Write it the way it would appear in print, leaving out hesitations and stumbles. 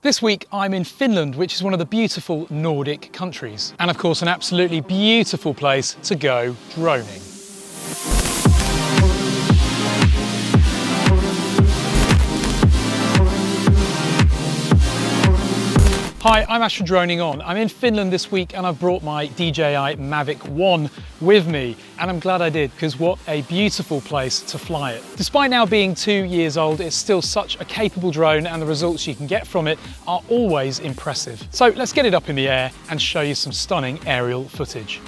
This week I'm in Finland, which is one of the beautiful Nordic countries. And of course an absolutely beautiful place to go droning. Hi, I'm Ash from DroningON. I'm in Finland this week and I've brought my DJI Mavic 1 with me. And I'm glad I did, because what a beautiful place to fly it. Despite now being 2 years old, it's still such a capable drone and the results you can get from it are always impressive. So let's get it up in the air and show you some stunning aerial footage.